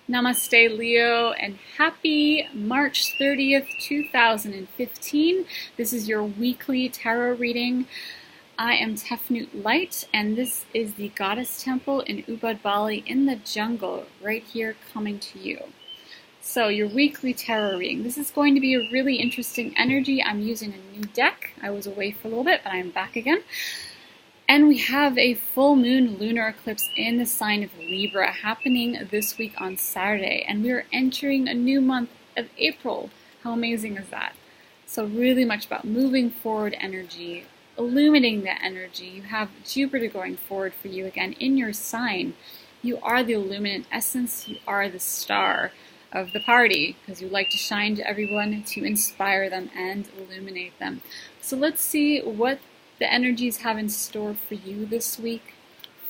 Namaste, Leo, and happy March 30th, 2015. This is your weekly tarot reading. I am Tefnut Light, and this is the Goddess Temple in Ubud, Bali, in the jungle, right here coming to you. So, your weekly tarot reading. This is going to be a really interesting energy. I'm using a new deck. I was away for a little bit, but I'm back again. And we have a full moon lunar eclipse in the sign of Libra happening this week on Saturday. And we are entering a new month of April. How amazing is that? So really much about moving forward energy, illuminating that energy. You have Jupiter going forward for you again in your sign. You are the illuminant essence. You are the star of the party because you like to shine to everyone, to inspire them and illuminate them. So let's see what the energies have in store for you this week,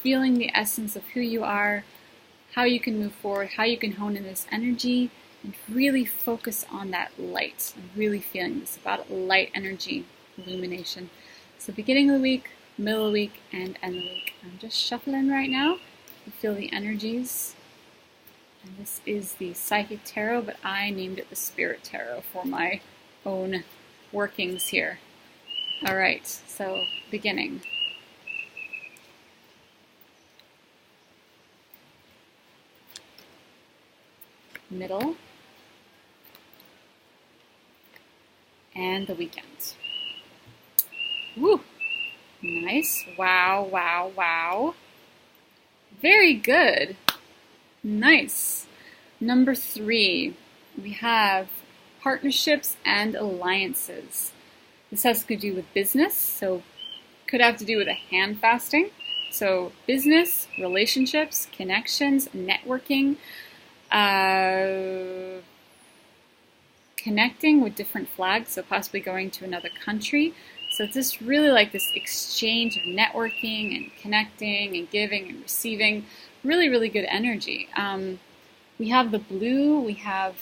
feeling the essence of who you are, how you can move forward, how you can hone in this energy, and really focus on that light. I'm really feeling this about light energy, illumination. So beginning of the week, middle of the week, and end of the week. I'm just shuffling right now to feel the energies. And this is the Psychic Tarot, but I named it the Spirit Tarot for my own workings here. All right, so beginning. Middle. And the weekend. Woo! Nice. Wow, wow, wow. Very good. Nice. Number 3, we have partnerships and alliances. This has to do with business, so could have to do with a hand fasting. So business, relationships, connections, networking, connecting with different flags, so possibly going to another country. So it's just really like this exchange of networking and connecting and giving and receiving. Really, really good energy. We have the blue, we have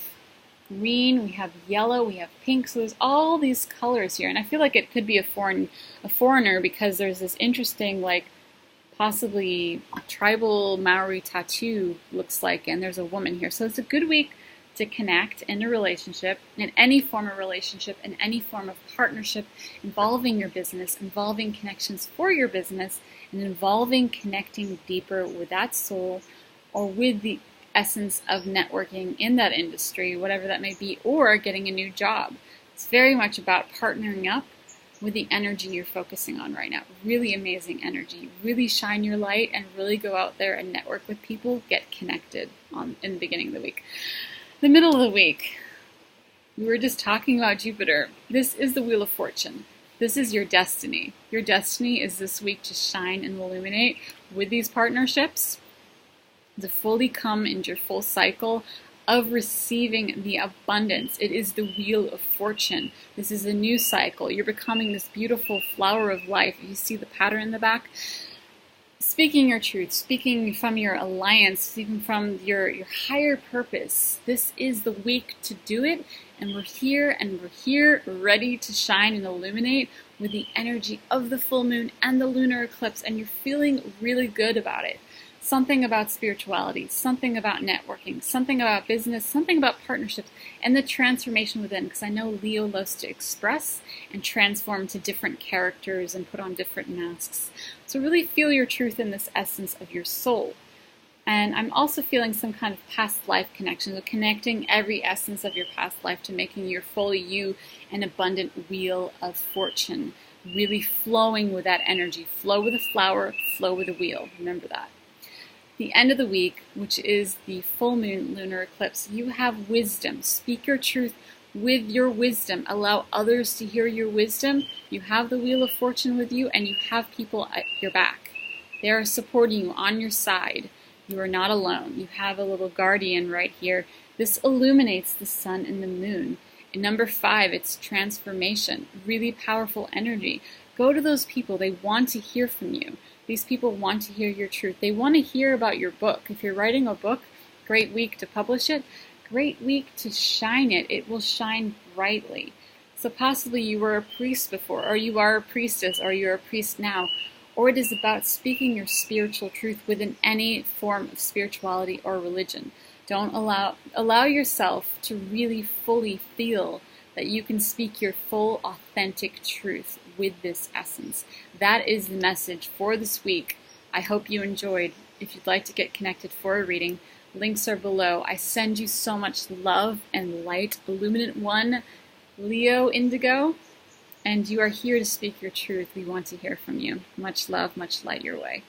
green, we have yellow, we have pink, so there's all these colors here, and I feel like it could be a foreigner because there's this interesting, like, possibly tribal Maori tattoo looks like, and there's a woman here. So it's a good week to connect in a relationship, in any form of relationship, in any form of partnership, involving your business, involving connections for your business, and involving connecting deeper with that soul or with the essence of networking in that industry, whatever that may be, or getting a new job. It's very much about partnering up with the energy you're focusing on right now. Really amazing energy. Really shine your light and really go out there and network with people, get connected in the beginning of the week. The middle of the week, we were just talking about Jupiter. This is the Wheel of Fortune. This is your destiny. Your destiny is this week to shine and illuminate with these partnerships, to fully come into your full cycle of receiving the abundance. It is the Wheel of Fortune. This is a new cycle. You're becoming this beautiful flower of life. You see the pattern in the back? Speaking your truth, speaking from your alliance, speaking from your higher purpose. This is the week to do it, and we're here ready to shine and illuminate with the energy of the full moon and the lunar eclipse, and you're feeling really good about it. Something about spirituality, something about networking, something about business, something about partnerships, and the transformation within, because I know Leo loves to express and transform to different characters and put on different masks. So really feel your truth in this essence of your soul. And I'm also feeling some kind of past life connection, so connecting every essence of your past life to making your fully you an abundant wheel of fortune. Really flowing with that energy. Flow with a flower, flow with a wheel. Remember that. The end of the week, which is the full moon lunar eclipse, you have wisdom. Speak your truth with your wisdom. Allow others to hear your wisdom. You have the Wheel of Fortune with you, and you have people at your back. They are supporting you on your side. You are not alone. You have a little guardian right here. This illuminates the sun and the moon. And number 5, it's transformation. Really powerful energy. Go to those people. They want to hear from you. These people want to hear your truth. They want to hear about your book. If you're writing a book, great week to publish it. Great week to shine it. It will shine brightly. So possibly you were a priest before, or you are a priestess, or you're a priest now. or it is about speaking your spiritual truth within any form of spirituality or religion. Don't allow yourself to really fully feel that you can speak your full, authentic truth with this essence. That is the message for this week. I hope you enjoyed. If you'd like to get connected for a reading, links are below. I send you so much love and light, Illuminate One, Leo Indigo, and you are here to speak your truth. We want to hear from you. Much love, much light your way.